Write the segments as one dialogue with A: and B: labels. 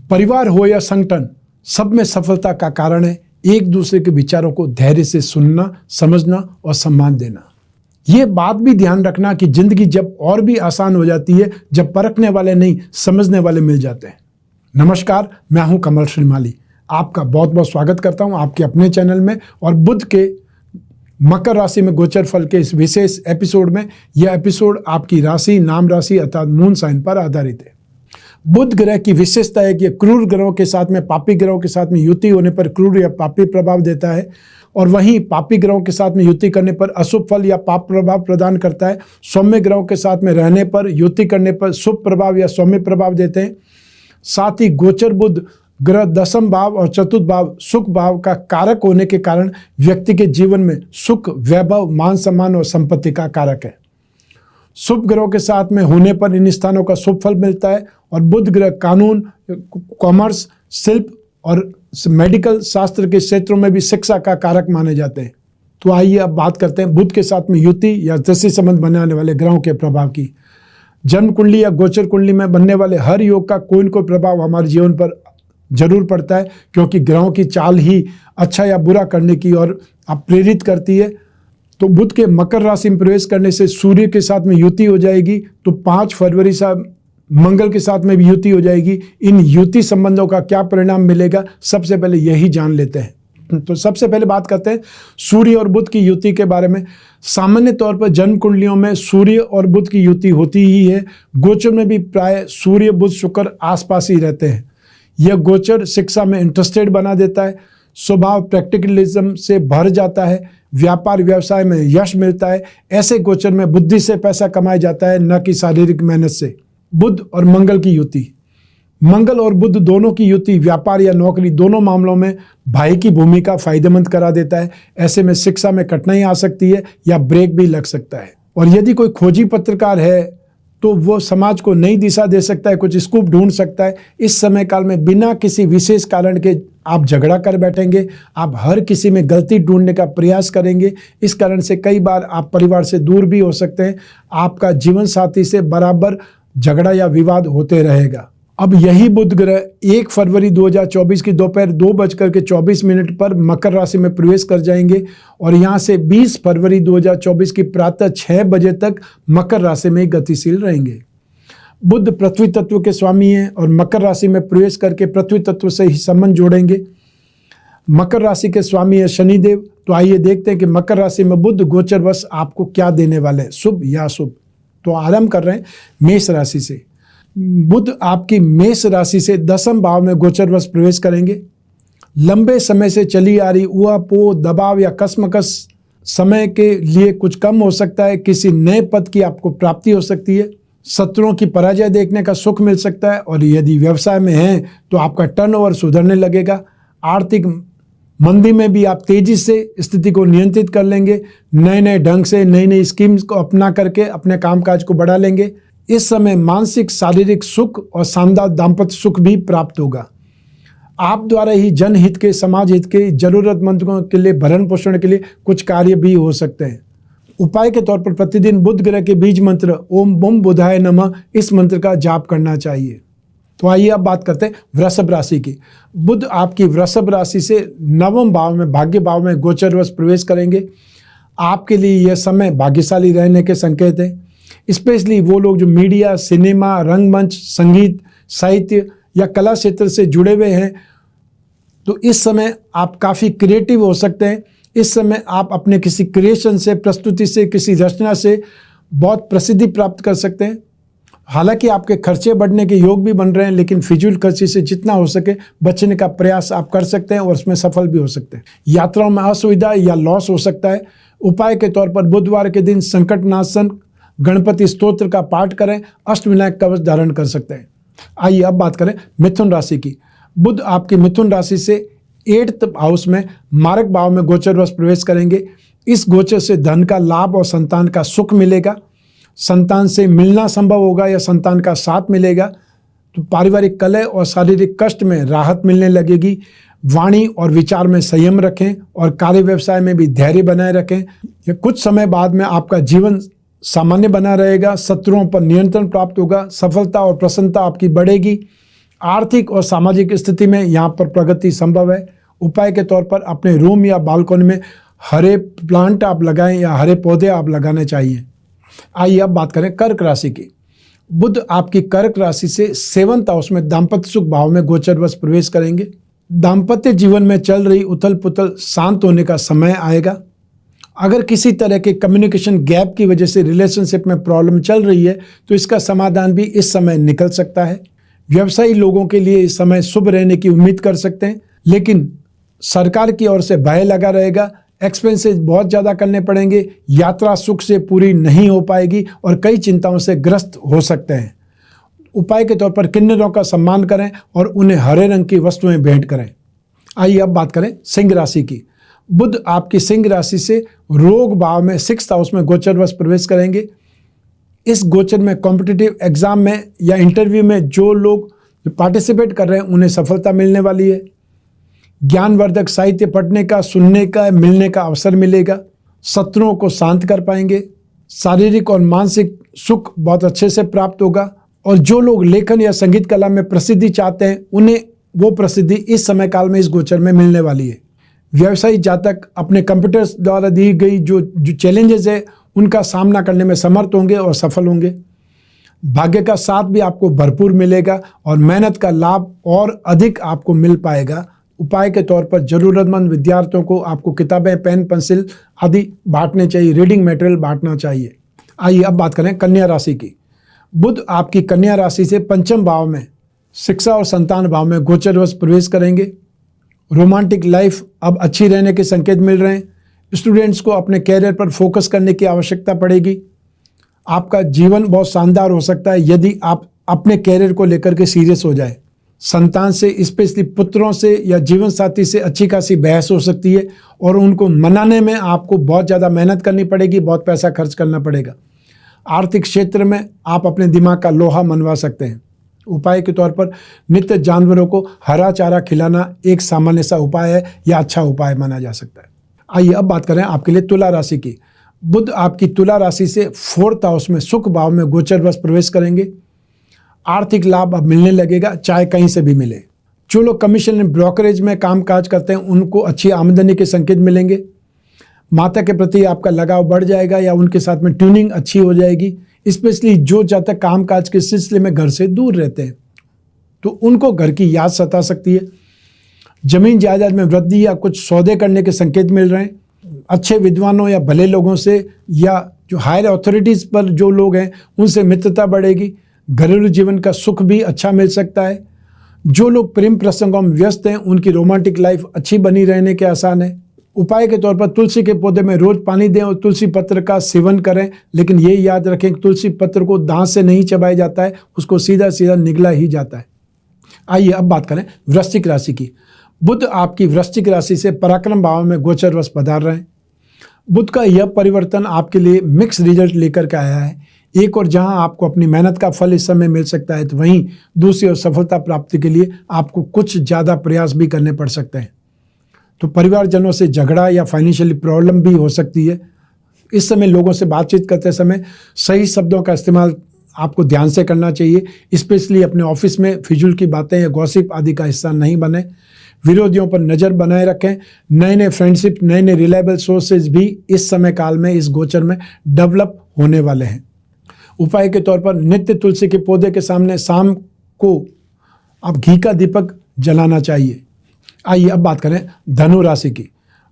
A: परिवार हो या संगठन, सब में सफलता का कारण है एक दूसरे के विचारों को धैर्य से सुनना, समझना और सम्मान देना। ये बात भी ध्यान रखना कि जिंदगी जब और भी आसान हो जाती है जब परखने वाले नहीं, समझने वाले मिल जाते हैं। नमस्कार, मैं हूं कमल श्रीमाली। आपका बहुत बहुत स्वागत करता हूं आपके अपने चैनल में। और बुध के मकर राशि में गोचर फल के इस विशेष एपिसोड में, यह एपिसोड आपकी राशि, नाम राशि अर्थात मून साइन पर आधारित है। बुध ग्रह की विशेषता है कि क्रूर ग्रहों के साथ में, पापी ग्रहों के साथ में युति होने पर क्रूर या पापी प्रभाव देता है, और वहीं पापी ग्रहों के साथ में युति करने पर अशुभ फल या पाप प्रभाव प्रदान करता है। सौम्य ग्रहों के साथ में रहने पर, युति करने पर शुभ प्रभाव या सौम्य प्रभाव देते हैं। साथ ही गोचर बुध ग्रह दशम भाव और चतुर्थ भाव सुख भाव का कारक होने के कारण व्यक्ति के जीवन में सुख, वैभव, मान सम्मान और संपत्ति का कारक है। शुभ ग्रहों के साथ में होने पर इन स्थानों का शुभ फल मिलता है। और बुध ग्रह कानून, कॉमर्स, शिल्प और मेडिकल शास्त्र के क्षेत्रों में भी शिक्षा का कारक माने जाते हैं। तो आइए अब बात करते हैं बुध के साथ में युति या दृष्टि संबंध बनाने वाले ग्रहों के प्रभाव की। जन्म कुंडली या गोचर कुंडली में बनने वाले हर योग का कोई न कोई प्रभाव हमारे जीवन पर जरूर पड़ता है, क्योंकि ग्रहों की चाल ही अच्छा या बुरा करने की ओर आप प्रेरित करती है। तो बुध के मकर राशि में प्रवेश करने से सूर्य के साथ में युति हो जाएगी। तो 5 फरवरी से मंगल के साथ में भी युति हो जाएगी। इन युति संबंधों का क्या परिणाम मिलेगा, सबसे पहले यही जान लेते हैं। तो सबसे पहले बात करते हैं सूर्य और बुध की युति के बारे में। सामान्य तौर पर जन्म कुंडलियों में सूर्य और बुध की युति होती ही है। गोचर में भी प्राय सूर्य, बुध, शुक्र आसपास ही रहते हैं। यह गोचर शिक्षा में इंटरेस्टेड बना देता है, स्वभाव प्रैक्टिकलिज्म से भर जाता है, व्यापार व्यवसाय में यश मिलता है। ऐसे गोचर में बुद्धि से पैसा कमाया जाता है, न कि शारीरिक मेहनत से। बुध और मंगल की युति। मंगल और बुध दोनों की युति व्यापार या नौकरी दोनों मामलों में भाई की भूमिका फायदेमंद करा देता है। ऐसे में शिक्षा में कठिनाई आ सकती है या ब्रेक भी लग सकता है। और यदि कोई खोजी पत्रकार है तो वो समाज को नई दिशा दे सकता है, कुछ स्कूप ढूंढ सकता है। इस समय काल में बिना किसी विशेष कारण के आप झगड़ा कर बैठेंगे, आप हर किसी में गलती ढूंढने का प्रयास करेंगे। इस कारण से कई बार आप परिवार से दूर भी हो सकते हैं। आपका जीवन साथी से बराबर झगड़ा या विवाद होते रहेगा। अब यही बुध ग्रह 1 फरवरी 2024 की दोपहर 2:24 पर मकर राशि में प्रवेश कर जाएंगे, और यहाँ से 20 फरवरी 2024 की प्रातः 6 बजे तक मकर राशि में गतिशील रहेंगे। बुध पृथ्वी तत्व के स्वामी हैं और मकर राशि में प्रवेश करके पृथ्वी तत्व से ही संबंध जोड़ेंगे। मकर राशि के स्वामी है शनिदेव। तो आइए देखते हैं कि मकर राशि में बुध गोचरवश आपको क्या देने वाले हैं, शुभ या अशुभ। तो आरंभ कर रहे हैं मेष राशि से। बुध आपकी मेष राशि से दशम भाव में गोचरवश प्रवेश करेंगे। लंबे समय से चली आ रही ऊहापोह, दबाव या कशमकश समय के लिए कुछ कम हो सकता है। किसी नए पद की आपको प्राप्ति हो सकती है। शत्रुओं की पराजय देखने का सुख मिल सकता है। और यदि व्यवसाय में हैं तो आपका टर्नओवर सुधरने लगेगा। आर्थिक मंदी में भी आप तेजी से स्थिति को नियंत्रित कर लेंगे। नए नए ढंग से नई नई स्कीम्स को अपना करके अपने कामकाज को बढ़ा लेंगे। इस समय मानसिक, शारीरिक सुख और शानदार दाम्पत्य सुख भी प्राप्त होगा। आप द्वारा ही जनहित के, समाज हित के, जरूरतमंदों के लिए भरण पोषण के लिए कुछ कार्य भी हो सकते हैं। उपाय के तौर पर प्रतिदिन बुध ग्रह के बीज मंत्र ओम बम बुधाय नमः, इस मंत्र का जाप करना चाहिए। तो आइए अब बात करते हैं वृषभ राशि की। बुध आपकी वृषभ राशि से 9वें भाव में, भाग्य भाव में गोचरवश प्रवेश करेंगे। आपके लिए यह समय भाग्यशाली रहने के संकेत है। स्पेशली वो लोग जो मीडिया, सिनेमा, रंगमंच, संगीत, साहित्य या कला क्षेत्र से जुड़े हुए हैं, तो इस समय आप काफ़ी क्रिएटिव हो सकते हैं। इस समय आप अपने किसी क्रिएशन से, प्रस्तुति से, किसी रचना से बहुत प्रसिद्धि प्राप्त कर सकते हैं। हालांकि आपके खर्चे बढ़ने के योग भी बन रहे हैं, लेकिन फिजूल खर्चे से जितना हो सके बचने का प्रयास आप कर सकते हैं और उसमें सफल भी हो सकते हैं। यात्राओं में असुविधा या लॉस हो सकता है। उपाय के तौर पर बुधवार के दिन संकटनाशन गणपति स्तोत्र का पाठ करें, अष्टविनायक कवच धारण कर सकते हैं। आइए अब बात करें मिथुन राशि की। बुध आपकी मिथुन राशि से 8th हाउस में, मारक भाव में गोचरवश प्रवेश करेंगे। इस गोचर से धन का लाभ और संतान का सुख मिलेगा। संतान से मिलना संभव होगा या संतान का साथ मिलेगा। तो पारिवारिक कलह और शारीरिक कष्ट में राहत मिलने लगेगी। वाणी और विचार में संयम रखें और कार्य व्यवसाय में भी धैर्य बनाए रखें। कुछ समय बाद में आपका जीवन सामान्य बना रहेगा। शत्रुओं पर नियंत्रण प्राप्त होगा। सफलता और प्रसन्नता आपकी बढ़ेगी। आर्थिक और सामाजिक स्थिति में यहाँ पर प्रगति संभव है। उपाय के तौर पर अपने रूम या बालकनी में हरे प्लांट आप लगाएं या हरे पौधे आप लगाने चाहिए। आइए अब बात करें कर्क राशि की। बुध आपकी कर्क राशि से 7th हाउस में दाम्पत्य सुख भाव में गोचरवश प्रवेश करेंगे। दाम्पत्य जीवन में चल रही उथल पुथल शांत होने का समय आएगा। अगर किसी तरह के कम्युनिकेशन गैप की वजह से रिलेशनशिप में प्रॉब्लम चल रही है तो इसका समाधान भी इस समय निकल सकता है। व्यवसायी लोगों के लिए इस समय शुभ रहने की उम्मीद कर सकते हैं, लेकिन सरकार की ओर से भय लगा रहेगा। एक्सपेंसेस बहुत ज़्यादा करने पड़ेंगे, यात्रा सुख से पूरी नहीं हो पाएगी और कई चिंताओं से ग्रस्त हो सकते हैं। उपाय के तौर पर किन्नरों का सम्मान करें और उन्हें हरे रंग की वस्तुएं भेंट करें। आइए अब बात करें सिंह राशि की। बुध आपकी सिंह राशि से रोग भाव में 6th हाउस में गोचरवश प्रवेश करेंगे। इस गोचर में कॉम्पिटिटिव एग्जाम में या इंटरव्यू में जो लोग पार्टिसिपेट कर रहे हैं उन्हें सफलता मिलने वाली है। ज्ञानवर्धक साहित्य पढ़ने का, सुनने का, मिलने का अवसर मिलेगा। शत्रुओं को शांत कर पाएंगे। शारीरिक और मानसिक सुख बहुत अच्छे से प्राप्त होगा। और जो लोग लेखन या संगीत कला में प्रसिद्धि चाहते हैं उन्हें वो प्रसिद्धि इस समय काल में इस गोचर में मिलने वाली है। व्यवसायी जातक अपने कंप्यूटर्स द्वारा दी गई जो चैलेंजेस है उनका सामना करने में समर्थ होंगे और सफल होंगे। भाग्य का साथ भी आपको भरपूर मिलेगा और मेहनत का लाभ और अधिक आपको मिल पाएगा। उपाय के तौर पर जरूरतमंद विद्यार्थियों को आपको किताबें, पेन, पेंसिल आदि बांटने चाहिए, रीडिंग मटेरियल बांटना चाहिए। आइए अब बात करें कन्या राशि की। बुध आपकी कन्या राशि से 5th भाव में शिक्षा और संतान भाव में गोचरवश प्रवेश करेंगे। रोमांटिक लाइफ अब अच्छी रहने के संकेत मिल रहे हैं। स्टूडेंट्स को अपने कैरियर पर फोकस करने की आवश्यकता पड़ेगी। आपका जीवन बहुत शानदार हो सकता है यदि आप अपने कैरियर को लेकर के सीरियस हो जाए। संतान से, स्पेशली पुत्रों से या जीवन साथी से अच्छी खासी बहस हो सकती है और उनको मनाने में आपको बहुत ज़्यादा मेहनत करनी पड़ेगी, बहुत पैसा खर्च करना पड़ेगा। आर्थिक क्षेत्र में आप अपने दिमाग का लोहा मनवा सकते हैं। उपाय के तौर पर नित्य जानवरों को हरा चारा खिलाना एक सामान्य सा उपाय है या अच्छा उपाय माना जा सकता है। आइए अब बात करें आपके लिए तुला राशि की। बुध आपकी तुला राशि से 4th हाउस में सुख भाव में गोचरवश प्रवेश करेंगे। आर्थिक लाभ अब मिलने लगेगा, चाहे कहीं से भी मिले। जो लोग कमीशन एंड ब्रोकरेज में काम काज करते हैं उनको अच्छी आमदनी के संकेत मिलेंगे। माता के प्रति आपका लगाव बढ़ जाएगा या उनके साथ में ट्यूनिंग अच्छी हो जाएगी। स्पेशली जो जातक काम काज के सिलसिले में घर से दूर रहते हैं तो उनको घर की याद सता सकती है। जमीन जायदाद में वृद्धि या कुछ सौदे करने के संकेत मिल रहे हैं। अच्छे विद्वानों या भले लोगों से या जो हायर अथॉरिटीज़ पर जो लोग हैं उनसे मित्रता बढ़ेगी। घरेलू जीवन का सुख भी अच्छा मिल सकता है। जो लोग प्रेम प्रसंगों में व्यस्त हैं उनकी रोमांटिक लाइफ अच्छी बनी रहने के आसार है। उपाय के तौर पर तुलसी के पौधे में रोज पानी दें और तुलसी पत्र का सेवन करें, लेकिन ये याद रखें कि तुलसी पत्र को दांत से नहीं चबाया जाता है, उसको सीधा सीधा निगला ही जाता है। आइए अब बात करें वृश्चिक राशि की। बुध आपकी वृश्चिक राशि से पराक्रम भाव में गोचरवश पधार रहे हैं। बुध का यह परिवर्तन आपके लिए मिक्स रिजल्ट लेकर के आया है। एक और जहां आपको अपनी मेहनत का फल इस समय मिल सकता है तो वहीं दूसरी ओर सफलता प्राप्ति के लिए आपको कुछ ज़्यादा प्रयास भी करने पड़ सकते हैं। तो परिवारजनों से झगड़ा या फाइनेंशियली प्रॉब्लम भी हो सकती है। इस समय लोगों से बातचीत करते समय सही शब्दों का इस्तेमाल आपको ध्यान से करना चाहिए। स्पेशली अपने ऑफिस में फिजूल की बातें या गॉसिप आदि का हिस्सा नहीं बने। विरोधियों पर नज़र बनाए रखें। नए नए फ्रेंडशिप, नए नए रिलायबल सोर्सेज भी इस समय काल में इस गोचर में डेवलप होने वाले हैं। उपाय के तौर पर नित्य तुलसी के पौधे के सामने शाम को अब घी का दीपक जलाना चाहिए। आइए अब बात करें धनु राशि की।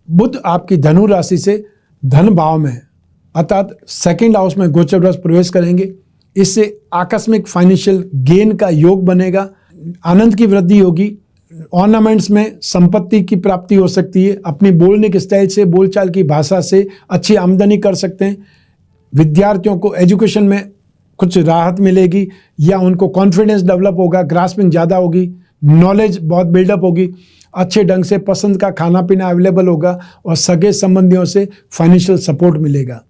A: बुध आपकी धनु राशि से धन भाव में अर्थात 2nd हाउस में गोचरवश प्रवेश करेंगे। इससे आकस्मिक फाइनेंशियल गेन का योग बनेगा। आनंद की वृद्धि होगी। ऑर्नामेंट्स में संपत्ति की प्राप्ति हो सकती है। अपनी बोलने के स्टाइल से, बोलचाल की भाषा से अच्छी आमदनी कर सकते हैं। विद्यार्थियों को एजुकेशन में कुछ राहत मिलेगी या उनको कॉन्फिडेंस डेवलप होगा, ग्रास्पिंग ज़्यादा होगी, नॉलेज बहुत बिल्डअप होगी। अच्छे ढंग से पसंद का खाना पीना अवेलेबल होगा और सगे संबंधियों से फाइनेंशियल सपोर्ट मिलेगा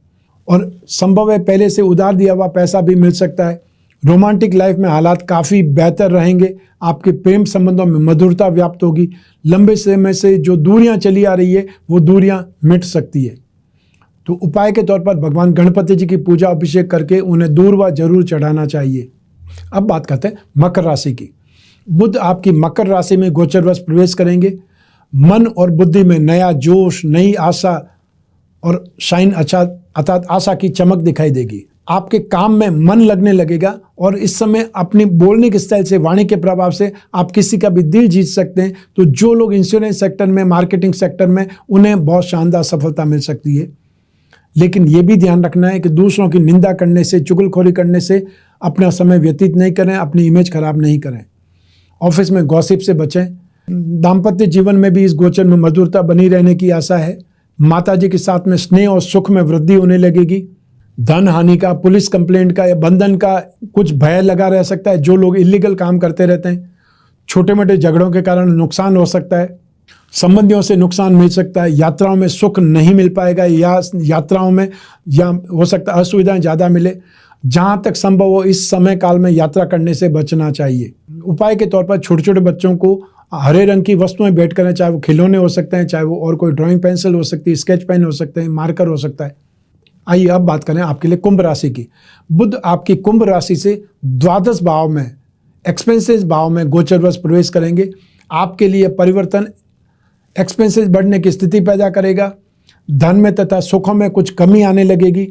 A: और संभव है पहले से उधार दिया हुआ पैसा भी मिल सकता है। रोमांटिक लाइफ में हालात काफ़ी बेहतर रहेंगे। आपके प्रेम संबंधों में मधुरता व्याप्त होगी। लंबे समय से जो दूरियां चली आ रही है वो दूरियां मिट सकती है। तो उपाय के तौर पर भगवान गणपति जी की पूजा अभिषेक करके उन्हें दूर्वा जरूर चढ़ाना चाहिए। अब बात करते हैं मकर राशि की। बुध आपकी मकर राशि में गोचरवश प्रवेश करेंगे। मन और बुद्धि में नया जोश, नई आशा और शाइन अर्थात आशा की चमक दिखाई देगी। आपके काम में मन लगने लगेगा और इस समय अपनी बोलने के स्टाइल से, वाणी के प्रभाव से आप किसी का भी दिल जीत सकते हैं। तो जो लोग इंश्योरेंस सेक्टर में, मार्केटिंग सेक्टर में, उन्हें बहुत शानदार सफलता मिल सकती है। लेकिन ये भी ध्यान रखना है कि दूसरों की निंदा करने से, चुगलखोरी करने से अपना समय व्यतीत नहीं करें, अपनी इमेज खराब नहीं करें। ऑफिस में गॉसिप से बचें। दाम्पत्य जीवन में भी इस गोचर में मधुरता बनी रहने की आशा है। माताजी के साथ में स्नेह और सुख में वृद्धि होने लगेगी। धन हानि का, पुलिस कंप्लेंट का या बंधन का कुछ भय लगा रह सकता है। जो लोग इलीगल काम करते रहते हैं, छोटे मोटे झगड़ों के कारण नुकसान हो सकता है। संबंधियों से नुकसान मिल सकता है। यात्राओं में सुख नहीं मिल पाएगा या यात्राओं में या हो सकता है असुविधाएं ज़्यादा मिले। जहाँ तक संभव हो इस समय काल में यात्रा करने से बचना चाहिए। उपाय के तौर पर छोटे छोटे बच्चों को हरे रंग की वस्तुएं भेंट करें, चाहे वो खिलौने हो सकते हैं, चाहे वो और कोई ड्राइंग पेंसिल हो सकती है, स्केच पेन हो सकते हैं, मार्कर हो सकता है। आइए अब बात करें आपके लिए कुंभ राशि की। बुध आपकी कुंभ राशि से द्वादश भाव में, एक्सपेंसेस भाव में गोचरवश प्रवेश करेंगे। आपके लिए परिवर्तन एक्सपेंसेस बढ़ने की स्थिति पैदा करेगा। धन में तथा सुखों में कुछ कमी आने लगेगी।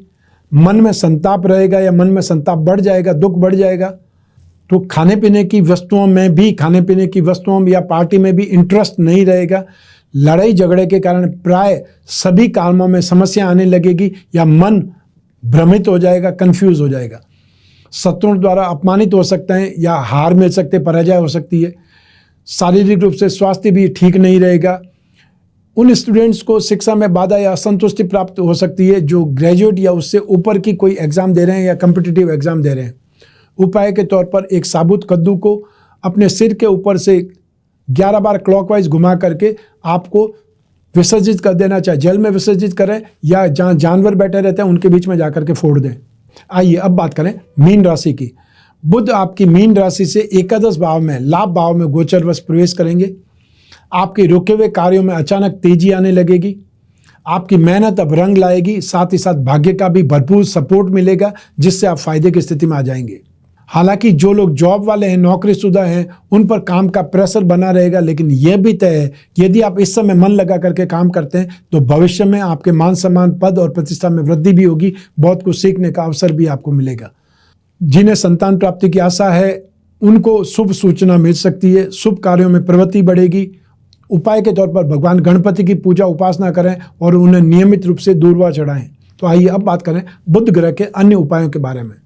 A: मन में संताप रहेगा या मन में संताप बढ़ जाएगा, दुख बढ़ जाएगा। तो खाने पीने की वस्तुओं में भी, खाने पीने की वस्तुओं या पार्टी में भी इंटरेस्ट नहीं रहेगा। लड़ाई झगड़े के कारण प्राय सभी कामों में समस्या आने लगेगी या मन भ्रमित हो जाएगा, कंफ्यूज हो जाएगा। शत्रुओं द्वारा अपमानित हो सकते हैं या हार मिल सकते, पराजय हो सकती है। शारीरिक रूप से स्वास्थ्य भी ठीक नहीं रहेगा। उन स्टूडेंट्स को शिक्षा में बाधा या असंतुष्टि प्राप्त हो सकती है जो ग्रेजुएट या उससे ऊपर की कोई एग्जाम दे रहे हैं या कम्पिटिटिव एग्जाम दे रहे हैं। उपाय के तौर पर एक साबुत कद्दू को अपने सिर के ऊपर से 11 बार क्लॉकवाइज घुमा करके आपको विसर्जित कर देना, चाहे जल में विसर्जित करें या जहाँ जानवर बैठे रहते हैं उनके बीच में जाकर के फोड़ दें। आइए अब बात करें मीन राशि की। बुध आपकी मीन राशि से एकादश भाव में, लाभ भाव में गोचरवश प्रवेश करेंगे। आपके रुके हुए कार्यों में अचानक तेजी आने लगेगी। आपकी मेहनत अब रंग लाएगी। साथ ही साथ भाग्य का भी भरपूर सपोर्ट मिलेगा जिससे आप फायदे की स्थिति में आ जाएंगे। हालांकि जो लोग जॉब वाले हैं, नौकरीशुदा हैं, उन पर काम का प्रेशर बना रहेगा। लेकिन यह भी तय है कि यदि आप इस समय मन लगा करके काम करते हैं तो भविष्य में आपके मान सम्मान, पद और प्रतिष्ठा में वृद्धि भी होगी। बहुत कुछ सीखने का अवसर भी आपको मिलेगा। जिन्हें संतान प्राप्ति की आशा है उनको शुभ सूचना मिल सकती है। शुभ कार्यों में प्रवृत्ति बढ़ेगी। उपाय के तौर पर भगवान गणपति की पूजा उपासना करें और उन्हें नियमित रूप से दूर्वा चढ़ाएं। तो आइए अब बात करें बुध ग्रह के अन्य उपायों के बारे में।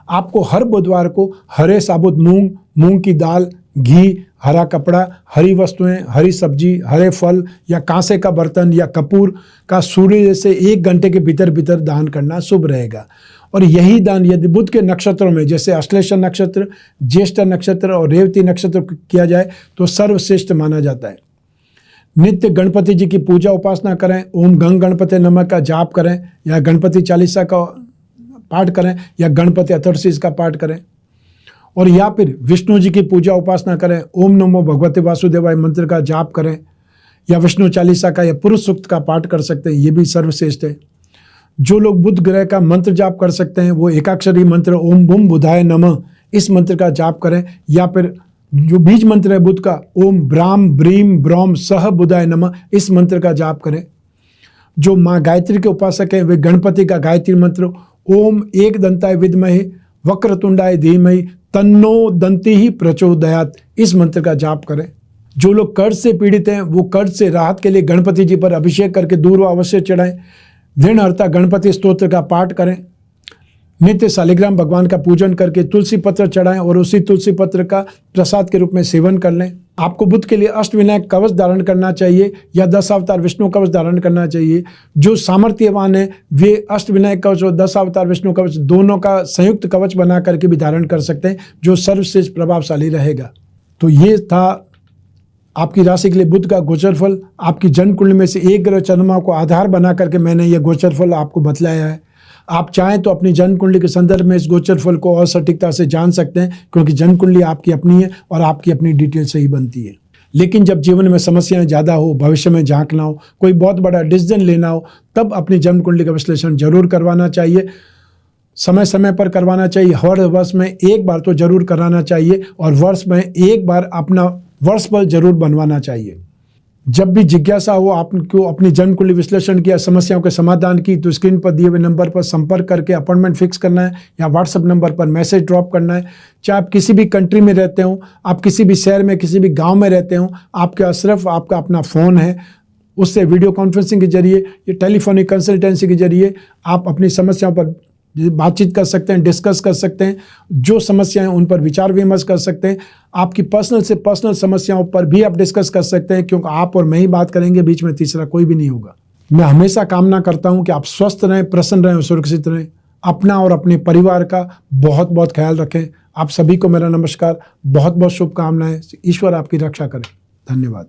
A: आपको हर बुधवार को हरे साबुत मूंग, मूंग की दाल, घी, हरा कपड़ा, हरी वस्तुएं, हरी सब्जी, हरे फल या कांसे का बर्तन या कपूर का सूर्य से 1 घंटे के भीतर भीतर दान करना शुभ रहेगा। और यही दान यदि बुध के नक्षत्रों में जैसे अश्लेषा नक्षत्र, ज्येष्ठ नक्षत्र और रेवती नक्षत्र किया जाए तो सर्वश्रेष्ठ माना जाता है। नित्य गणपति जी की पूजा उपासना करें। ओम गंग गणपति नमः का जाप करें या गणपति चालीसा का पाठ करें या गणपति अथर्वशीष का पाठ करें। और या फिर विष्णु जी की पूजा उपासना करें। ओम नमो भगवते वासुदेवाय मंत्र का जाप करें या विष्णु चालीसा का या पुरुष सूक्त का पाठ कर सकते हैं। ये भी सर्वश्रेष्ठ है। जो लोग बुध ग्रह का मंत्र जाप कर सकते हैं वो एकाक्षरी मंत्र ओम बुम बुधाय नमः इस मंत्र का जाप करें या फिर जो बीज मंत्र है बुध का ओम ब्राम ब्रीम ब्रौम सह बुधाय नमः इस मंत्र का जाप करें। जो माँ गायत्री के उपासक हैं वे गणपति का गायत्री मंत्र ओम एक दंताय विद्महे वक्रतुंडाय धीमहि तन्नो दंती ही प्रचोदयात इस मंत्र का जाप करें। जो लोग कर्ज से पीड़ित हैं वो कर्ज से राहत के लिए गणपति जी पर अभिषेक करके दूर्वा अवश्य चढ़ाएं। ऋणहर्ता गणपति स्तोत्र का पाठ करें। नित्य शालिग्राम भगवान का पूजन करके तुलसी पत्र चढ़ाएं और उसी तुलसी पत्र का प्रसाद के रूप में सेवन कर लें। आपको बुध के लिए अष्टविनायक कवच धारण करना चाहिए या 10 अवतार विष्णु कवच धारण करना चाहिए। जो सामर्थ्यवान है वे अष्टविनायक कवच और 10 अवतार विष्णु कवच दोनों का संयुक्त कवच बना करके भी धारण कर सकते हैं जो सर्वश्रेष्ठ प्रभावशाली रहेगा। तो ये था आपकी राशि के लिए बुध का गोचर फल। आपकी जन्म कुंडली में से एक ग्रह चंद्रमा को आधार बना करके मैंने यह गोचर फल आपको बतलाया है। आप चाहें तो अपनी जन्म कुंडली के संदर्भ में इस गोचर फल को और सटीकता से जान सकते हैं क्योंकि जन्म कुंडली आपकी अपनी है और आपकी अपनी डिटेल से ही बनती है। लेकिन जब जीवन में समस्याएं ज़्यादा हो, भविष्य में झांकना हो, कोई बहुत बड़ा डिसीजन लेना हो, तब अपनी जन्म कुंडली का विश्लेषण जरूर करवाना चाहिए। समय समय पर करवाना चाहिए। हर वर्ष में एक बार तो जरूर कराना चाहिए और वर्ष में एक बार अपना वर्ष पर जरूर बनवाना चाहिए। जब भी जिज्ञासा हो आपको अपनी जन्म कुंडली विश्लेषण किया, समस्याओं के समाधान की, तो स्क्रीन पर दिए हुए नंबर पर संपर्क करके अपॉइंटमेंट फिक्स करना है या व्हाट्सएप नंबर पर मैसेज ड्रॉप करना है। चाहे आप किसी भी कंट्री में रहते हो, आप किसी भी शहर में, किसी भी गांव में रहते हो, आपका सिर्फ आपका अपना फ़ोन है, उससे वीडियो कॉन्फ्रेंसिंग के जरिए, ये टेलीफोनिक कंसल्टेंसी के जरिए आप अपनी समस्याओं पर बातचीत कर सकते हैं, डिस्कस कर सकते हैं, जो समस्याएं उन पर विचार विमर्श कर सकते हैं। आपकी पर्सनल से पर्सनल समस्याओं पर भी आप डिस्कस कर सकते हैं, क्योंकि आप और मैं ही बात करेंगे, बीच में तीसरा कोई भी नहीं होगा। मैं हमेशा कामना करता हूं कि आप स्वस्थ रहें, प्रसन्न रहें और सुरक्षित रहें। अपना और अपने परिवार का बहुत बहुत ख्याल रखें। आप सभी को मेरा नमस्कार, बहुत बहुत शुभकामनाएं। ईश्वर आपकी रक्षा करें। धन्यवाद।